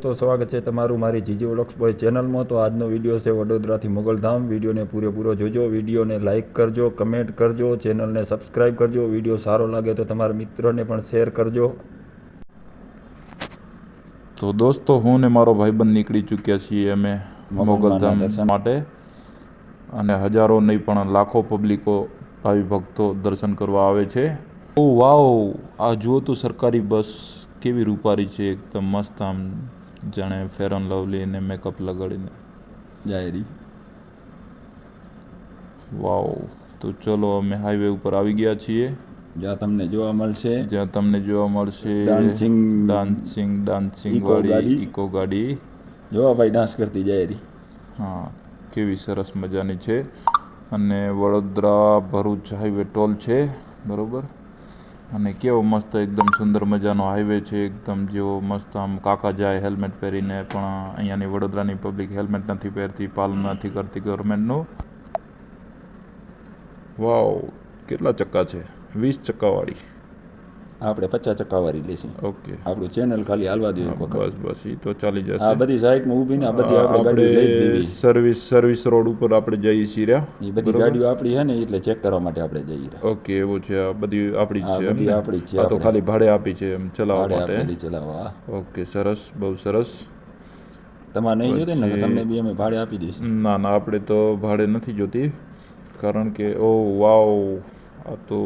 તો સ્વાગત છે તમારું મારી જીજી વ્લોગ્સ બોય ચેનલમાં। તો આજનો વિડીયો છે વડોદરાથી મોગલધામ। વિડીયોને પૂરેપૂરો જોજો, વિડીયોને લાઇક કરજો, કમેન્ટ કરજો, ચેનલને સબસ્ક્રાઈબ કરજો। વિડીયો સારો લાગે તો તમારા મિત્રોને પણ શેર કરજો। તો દોસ્તો હું ને મારો ભાઈબંધ નીકળી ચૂક્યા છીએ અમે મોગલધામ માટે, અને હજારો નહીં પણ લાખો પબ્લિકો ભાવિ ભક્તો દર્શન કરવા આવે છે। ઓ વાવ, આ જુઓ તો સરકારી બસ કેવી રૂપારી છે, એકદમ મસ્ત, આમ જાણે ફેર એન્ડ લવલી ને મેકઅપ લગાડીને જાયરી। વાવ, તો ચલો અમે હાઈવે ઉપર આવી ગયા છીએ, જ્યાં તમને જોવા મળશે ડાન્સિંગ વાળી ઇકો ગાડી। જોવા ભાઈ ડાન્સ કરતી જાયરી। હા, કેવી સરસ મજાની છે। અને વડોદરા ભરૂચ હાઈવે ટોલ છે, બરોબર। અને કેવો મસ્ત એકદમ સુંદર મજાનો હાઈવે છે, એકદમ જેવો મસ્ત આમ કાકા જાય હેલ્મેટ પહેરીને, પણ અહીંયાની વડોદરાની પબ્લિક હેલ્મેટ નથી પહેરતી, પાલન નથી કરતી ગવર્મેન્ટનું। વાવ, કેટલા ચક્કા છે? 20 ચક્કાવાળી। આપણે 50 ચક્કાવાળી લેશું। ઓકે, આપણું ચેનલ ખાલી હાલવા દે। બસ એ તો ચાલી જશે। આ બધી સાઈડમાં ઊભી ને આ બધી આપણે ગાડીઓ લઈ જ લેવી। સર્વિસ રોડ ઉપર આપણે જઈએ છીએ। એ બધી ગાડીઓ આપણી છે ને, એટલે ચેક કરવા માટે આપણે જઈએ। ઓકે, એવું છે, આ બધી આપણી જ છે? બધી આપણી જ છે, આ તો ખાલી ભાડે આપી છે એમ ચલાવવા માટે? ચલાવવા। ઓકે, સરસ, બહુ સરસ। તમારે નહીં જોતી ને? તમને બી અમે ભાડે આપી દઈશું। ના, આપણે તો ભાડે નથી જોતી, કારણ કે ઓ વાવ, આ તો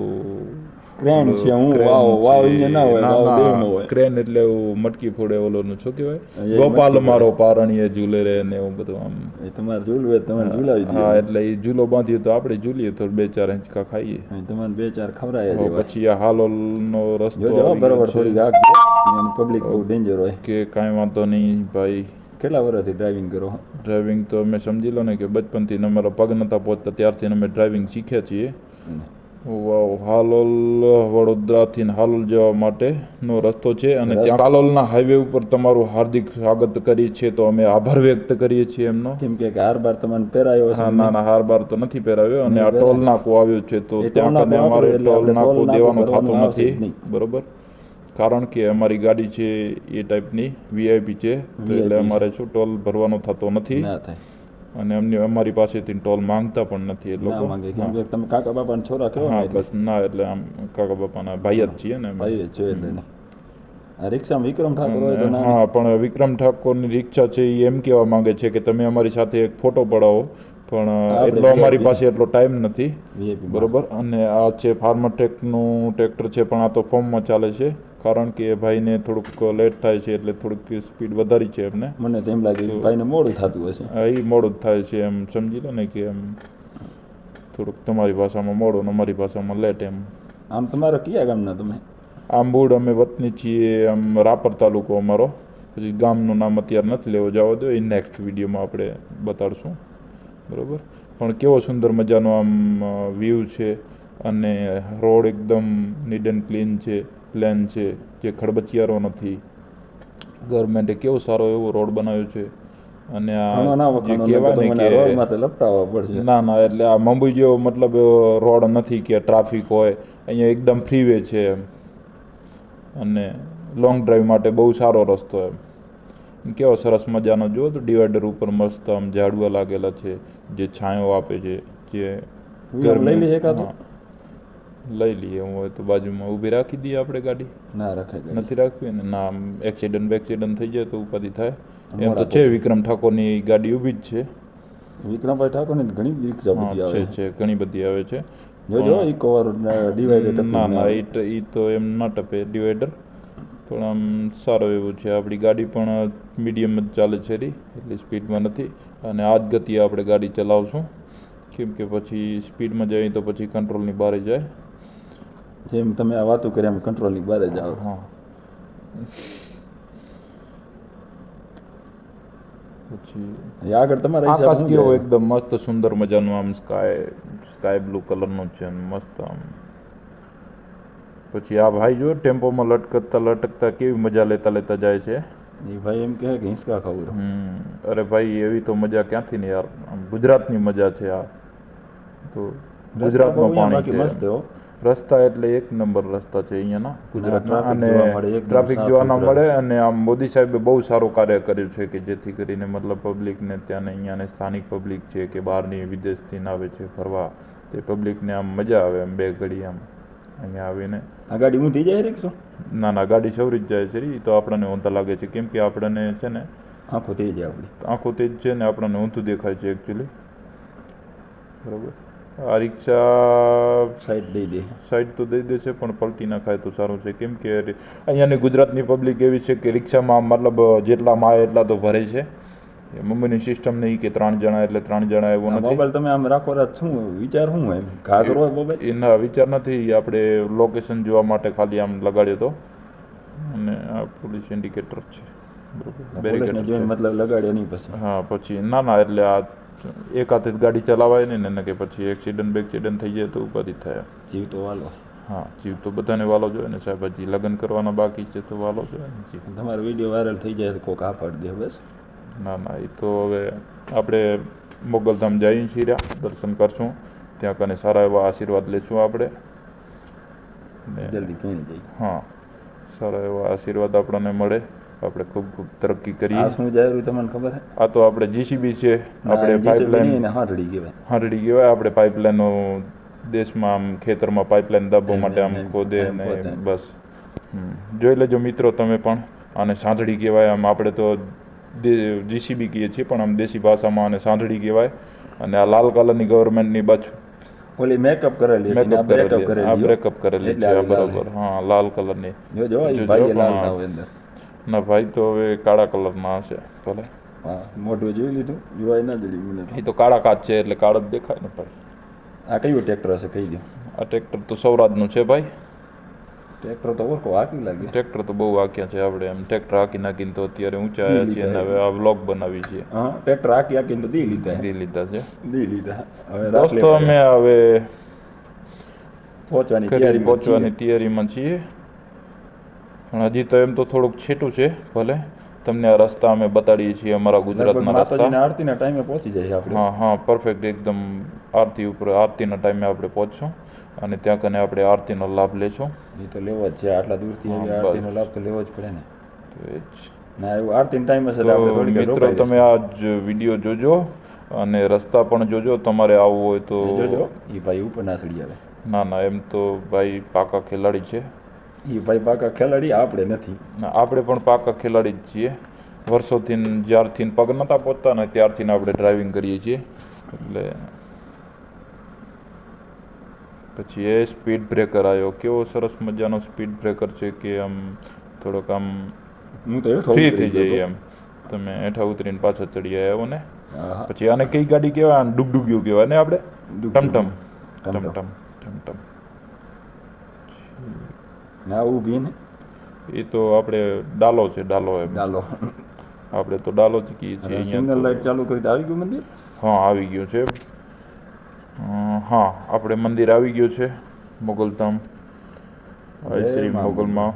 ક્રેન છે। હું વાવ અહીંયા ના હોય, વાવ દેવમાં હોય। ક્રેન એટલે મટકી ફોડે, ઓલોનું શું કહેવાય, ગોપાલ મારો પારણીએ ઝૂલે રે ને એવું બધું આમ। એ તમારે ઝૂલવે, તમે ઝૂલાવી દો। હા, એટલે એ ઝૂલો બાંધીએ તો આપણે ઝૂલીએ, તો 2-4 હિંચકા ખાઈએ, તમારે 2-4 ખવડાય દેવાય। પછી આ હાલોલનો રસ્તો બરોબર, થોડી આગળ પબ્લિક બહુ ડેન્જર હોય કે કાંઈ વાંધો નહીં ભાઈ। કેટલા વર્ષથી ડ્રાઇવિંગ કરો? ડ્રાઇવિંગ તો અમે સમજી લો ને કે બચપનથી અમારા પગ નહોતા પહોંચતા ત્યારથી અમે ડ્રાઇવિંગ શીખ્યા છીએ। વાવ, હાલોલ વડોદરાથી હાલોલ જવા માટેનો રસ્તો છે, અને ત્યાં હાલોલના હાઈવે ઉપર તમારું હાર્દિક સ્વાગત કરીએ છીએ। તો અમે આભાર વ્યક્ત કરીએ છીએ એમનો, કેમ કે હાર બાર તમને પહેરાયો છે? ના, હાર બાર તો નથી પહેરાવ્યો। અને આ ટોલ નાકો આવ્યું છે, તો ત્યાં કને અમારે ટોલ નાકો દેવાનું થતું નથી, બરોબર, કારણ કે અમારી ગાડી છે એ ટાઈપની VIP છે, એટલે અમારે શું ટોલ ભરવાનો થતો નથી, અને અમારી પાસેથી ટોલ માંગતા પણ નથી એ લોકો। તમે કાકા બાપાના છોરા કેવો? હા, બસ ના, એટલે આમ કાકા બાપાના ભાઈ જ છીએ ને, ભાઈ જ છે એટલે ને। આ રિક્ષામાં વિક્રમ ઠાકોર હોય તો? હા, પણ વિક્રમ ઠાકોરની રિક્ષા છે એ એમ કહેવા માંગે છે કે તમે અમારી સાથે એક ફોટો પડાવો, પણ એટલો અમારી પાસે એટલો ટાઈમ નથી, બરોબર। અને આ છે ફાર્મટેકનું ટ્રેક્ટર છે, પણ આ તો ફોર્મમાં ચાલે છે, કારણ કે ભાઈને થોડુંક લેટ થાય છે, એટલે થોડુંક સ્પીડ વધારી છે એમને। મને તો એમ લાગે ભાઈને મોડું થતું હશે। હા, એ મોડું થાય છે એમ સમજી લો ને, કે એમ થોડુંક તમારી ભાષામાં મોડું ને અમારી ભાષામાં લેટ એમ। આમ તમારા કયા ગામના તમે? આમ મૂળ અમે વતની છીએ, આમ રાપર તાલુકો અમારો। પછી ગામનું નામ અત્યારે નથી લેવો, જવા દો, એ નેક્સ્ટ વિડીયોમાં આપણે બતાડશું, બરાબર। પણ કેવો સુંદર મજાનો આમ વ્યૂ છે, અને રોડ એકદમ નીટ એન્ડ ક્લીન છે, પ્લેન છે, જે ખડબચિયારો નથી। ગવર્મેન્ટે કેવો સારો એવો રોડ બનાવ્યો છે, અને આ જે કહેવાય ને કે ના, એટલે આ મુંબઈ જેવો મતલબ રોડ નથી કે ટ્રાફિક હોય, અહીંયા એકદમ ફ્રીવે છે એમ, અને લોંગ ડ્રાઈવ માટે બહુ સારો રસ્તો એમ। કેવો સરસ મજાનો જો તો ડિવાઈડર ઉપર મસ્ત આમ ઝાડવા લાગેલા છે, જે છાંયો આપે છે, જે લઈ લઈએ હું હોય તો બાજુમાં ઊભી રાખી દઈએ આપણે ગાડી? ના રખાય, નથી રાખવી ને? ના, એક્સિડન્ટ થઈ જાય તો ઉપાધિ થાય એમ તો છે। વિક્રમ ઠાકોરની ગાડી ઊભી જ છે। વિક્રમભાઈ ઠાકોરની ઘણી રિક્ષા છે, ઘણી બધી આવે છે। ના, એ તો એમ ના ટપે ડિવાઈડર, પણ આમ સારો એવું છે। આપણી ગાડી પણ મીડિયમ જ ચાલે છે, એટલી સ્પીડમાં નથી, અને આ જ ગતિએ આપણે ગાડી ચલાવશું, કેમ કે પછી સ્પીડમાં જઈએ તો પછી કંટ્રોલની બહાર જાય। જેમ તમે આ વાતો કરી એમ કંટ્રોલની બહાર જ આવે। હા, પછી આગળ તમારા આકાશ કેવો એકદમ મસ્ત સુંદર મજાનું આમ સ્કાય બ્લુ કલરનું છે, મસ્ત આમ। પછી આ ભાઈ જો ટેમ્પોમાં લટકતા કેવી મજા લેતા જાય છે। એ ભાઈ એમ કહે કે હિંચકા ખાવું। અરે ભાઈ, એવી તો મજા ક્યાંથી ને યાર, ગુજરાતની મજા છે આ, તો ગુજરાતનું પાણી છે। રસ્તા એટલે એક નંબર રસ્તા છે અહીંયાના ગુજરાતના. traffic અને જોવા મળે, એકદમ ટ્રાફિક સાફ જોવા ના સુથરા. મળે. અને આમ મોદી સાહેબે બહુ સારું કાર્ય કર્યું છે કે જેથી કરીને મતલબ પબ્લિકને ત્યાંને અહીંયાને સ્થાનિક પબ્લિક છે કે બહારની વિદેશથી આવે છે ફરવા, તે પબ્લિકને આમ મજા આવે એમ બે ઘડી આમ અહીંયા આવીને. આ ગાડી ઊંધી જાય રિક્ષો ના ના, ગાડી સવરી જ જાય છે એ તો આપણને ઊંધા લાગે છે, કેમ કે આપણને છે ને આંખો થઈ જાય આપણી. આંખો તેજ છે ને આપણને ઊંધું દેખાય છે એકચ્યુઅલી. બરાબર. આ રિક્ષા સાઈડ દઈ દે. સાઈડ તો દઈ દેશે પણ પલટી ના ખાય તો સારું છે, કેમ કે અહીંયાની ગુજરાતની પબ્લિક એવી છે કે રિક્ષામાં મતલબ જેટલા માય એટલા તો ભરે છે. મુંબઈની સિસ્ટમ નહીં કે 3 જણા એટલે 3 જણા એવું નથી. મોબાઈલ તમે આમ રાખો રાત શું વિચાર શું એમ ઘાઘરો હોય મોબાઈલ? એના વિચાર નથી, આપણે લોકેશન જોવા માટે ખાલી આમ લગાડ્યો તો. અને આ પોલીસ ઇન્ડિકેટર છે બરોબર, પોલીસને જોઈને મતલબ લગાડ્યો નહીં પછી? હા પછી ના ના, એટલે આ એક હાથે જ ગાડી ચલાવાય ને એને કે પછી એક્સિડન્ટ થઈ જાય તો ઉપાધિ થાય. જીવ તો વાલો. હા, જીવ તો બધાને વાલો જોઈએ ને સાહેબ. હજી લગ્ન કરવાના બાકી છે તો વાલો જોઈએ ને જીવ. તમારો વિડીયો વાયરલ થઈ જાય તો કોક આ પાડી દે બસ. ના ના, એ તો હવે આપણે મોગલધામ જઈએ છીએ, દર્શન કરશું, ત્યાં કને સારા એવા આશીર્વાદ લેશું આપણે. જલ્દી પીણી જઈએ. હા, સારા એવા આશીર્વાદ આપણને મળે, આપણે ખૂબ ખૂબ તરક્કી કરીએ. આ શું જાય તમને ખબર છે? આ તો આપણે જીસીબી છે, આપણે પાઇપલાઇન હારડી કહેવાય. હારડી કહેવાય. આપણે પાઇપલાઇનો દેશમાં આમ ખેતરમાં પાઇપલાઇન દાબવા માટે આમ ખોદે ને બસ. જોઈ લેજો મિત્રો તમે પણ. આને સાંધડી કહેવાય. આમ આપણે તો જીસીબી કહીએ છીએ પણ આમ દેશી ભાષામાં આને સાંધડી કહેવાય. અને આ લાલ કલરની ગવર્મેન્ટની બચ ઓલી મેકઅપ કરેલી છે, આ બ્રેકઅપ કરેલી. આ બ્રેકઅપ કરેલી છે આ બરોબર. હા, લાલ કલરની. જો એ ભાઈ લાલ ના હોય અંદર. ના ભાઈ તો હવે કાળા કલરના હશે ભલે. હા, મોઢું જોઈ લીધું, જોવાય ના જડી મને. એ તો કાળા કાચ છે એટલે કાળો જ દેખાય ને ભાઈ. આ કયું ટ્રેક્ટર હશે કહી દો? આ ટ્રેક્ટર તો સૌરાજનું છે ભાઈ. ટ્રેક્ટર તો ઓળખો હાકી લાગે. ટ્રેક્ટર તો બહુ હાક્યા છે આપણે. એમ ટ્રેક્ટર હાકી નાખીને તો અત્યારે ઊંચા આવ્યા છીએ અને હવે આ વ્લોગ બનાવી છીએ. હા, ટ્રેક્ટર હાકી હાકીને તો દી લીધા. દી લીધા છે. દી લીધા. હવે દોસ્તો અમે હવે પહોંચવાની તૈયારીમાં છીએ. પણ હજી તો એમ તો થોડુંક છેટું છે. ભલે તમને આ રસ્તા અમે બતાડીએ છીએ, અમારા ગુજરાતના રસ્તા. આરતીના ટાઈમે પહોંચી જાય આપણે. હા હા, પરફેક્ટ એકદમ. આરતીના ટાઈમે આપણે પહોંચશું અને ત્યાં કને આપણે આરતીનો લાભ લેશું. એ તો લેવો જ છે, આટલા દૂરથી આવી આરતીનો લાભ તો લેવો જ પડે ને. તો એ જ ના, એવું આરતીનો ટાઈમ હશે તો આપણે થોડીક મિત્રો તમે આ વિડીયો જોજો અને રસ્તા પણ જોજો. તમારે આવવું હોય તો જોજો. એ ભાઈ ઉપર ના ચડી આવે. ના ના, એમ તો ભાઈ પાકા ખેલાડી છે. એ ભાઈ પાકા ખેલાડી, આપણે નથી. આપણે પણ પાકા ખેલાડી જ છીએ. વર્ષોથી જ્યારથી પગ નહોતા પહોંચતા ને ત્યારથી આપણે ડ્રાઇવિંગ કરીએ છીએ. એટલે પછી એ સ્પીડ બ્રેકર આવ્યો. કેવો સરસ મજાનો સ્પીડ બ્રેકર છે કે આમ થોડોક આમ ફ્રી થઈ જાય એમ. તમે હેઠા ઉતરીને પાછા ચડી આવ્યો ને. પછી આને કઈ ગાડી કહેવાય? આને ડુગડુગિયું કહેવાય ને આપણે. ટમટમ ટમટમ ટમટમ. ના ઊભી ને એ તો આપણે ડાલો છે, ડાલો એમ. ડાલો આપણે તો ડાલો જ કહીએ છીએ. સિગ્નલ લાઈટ ચાલુ કરી આવી ગયું મંદિર? હા, આવી ગયું છે. હા, આપણે મંદિર આવી ગયું છે મોગલધામ. શ્રી મોગલમાં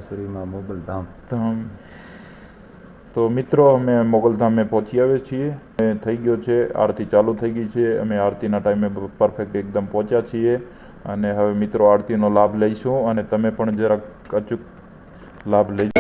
શ્રીમાં મોગલધામ ધામ. તો મિત્રો અમે મોગલધામે પહોંચી આવ્યા છીએ. થઈ ગયો છે, આરતી ચાલુ થઈ ગઈ છે. અમે આરતીના ટાઈમે પરફેક્ટ એકદમ પહોંચ્યા છીએ. અને હવે મિત્રો આરતીનો લાભ લઈશું અને તમે પણ જરાક અચૂક લાભ લઈ.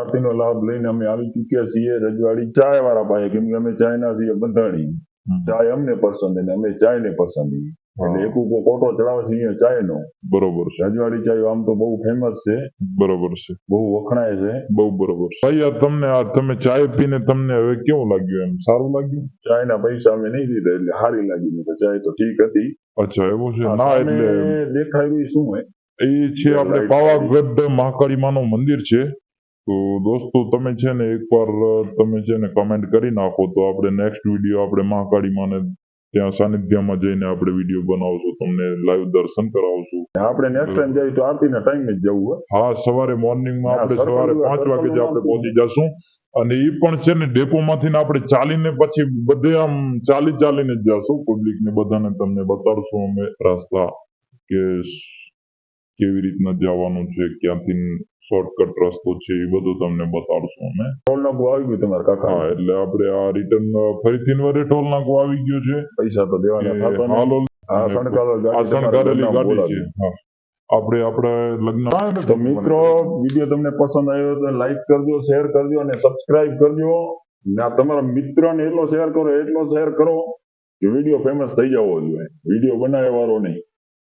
આરતીનો લાભ લઈને અમે આવી ચૂક્યા છીએ રજવાડી ચાય વાળા પાસે, કેમ કે અમે ચાયના છીએ બંધાણી. ચાય અમને પસંદ અને અમે ચાયને પસંદ. એટલે એક ઉપર કોટો ચડાવે છે અહીંયા ચાયનો. બરોબર છે. રજવાડી ચાય આમ તો બહુ ફેમસ છે, બરોબર છે. બહુ વખણાય છે. બહુ બરોબર છે. ભાઈ આ તમને તમે ચાય પીને તમને હવે કેવું લાગ્યું? એમ સારું લાગ્યું? ચાયના પૈસા અમે નહીં દીધા એટલે સારી લાગી. નહીં તો ચાય તો ઠીક હતી. અચ્છા એવું છે. ના સામે એટલે દેખાયું શું હોય એ છે આપણે પાવાગઢ મહાકાળી માનું મંદિર છે. તો દોસ્તો તમે છે ને એકવાર તમે છે ને કમેન્ટ કરી નાખો તો આપણે નેક્સ્ટ વિડીયો આપણે મહાકાળી માને ત્યાં સાનિધ્યમાં જઈને આપણે વિડીયો બનાવશું, તમને લાઈવ દર્શન કરાવશું. આપણે નેક્સ્ટ ટાઈમ જઈએ તો આરતીના ટાઈમે જ જવું હોય. હા, સવારે મોર્નિંગમાં હા, આપણે સવારે 5 વાગે જ આપણે પહોંચી જશું. અને એ પણ છે ને ડેપોમાંથી આપણે ચાલીને પછી બધે આમ ચાલીને જ જશું. પબ્લિકને બધાને તમને બતાડશું અમે રસ્તા કે કેવી રીતના જવાનું છે, ક્યાંથી શોર્ટકટ રસ્તો છે, એ બધું તમને બતાડશું અમે. ટોલ નાકું આવી ગયું તમારા કાકા? હા, એટલે આપણે આ રિટર્ન ફરીથી વરે ટોલ નાકું આવી ગયું છે. પૈસા તો દેવાના થતા નહીં. હાલોલ આ શણગારેલી ગાડી છે. હા, આપણે લગ્ન. તો મિત્રો, વિડીયો તમને પસંદ આવ્યો તો લાઈક કરજો, શેર કરજો અને સબસ્ક્રાઇબ કરજો. ને તમારા મિત્રને એટલો શેર કરો કે વિડીયો ફેમસ થઈ જવો જોઈએ. વિડીયો બનાવવાનો નહીં.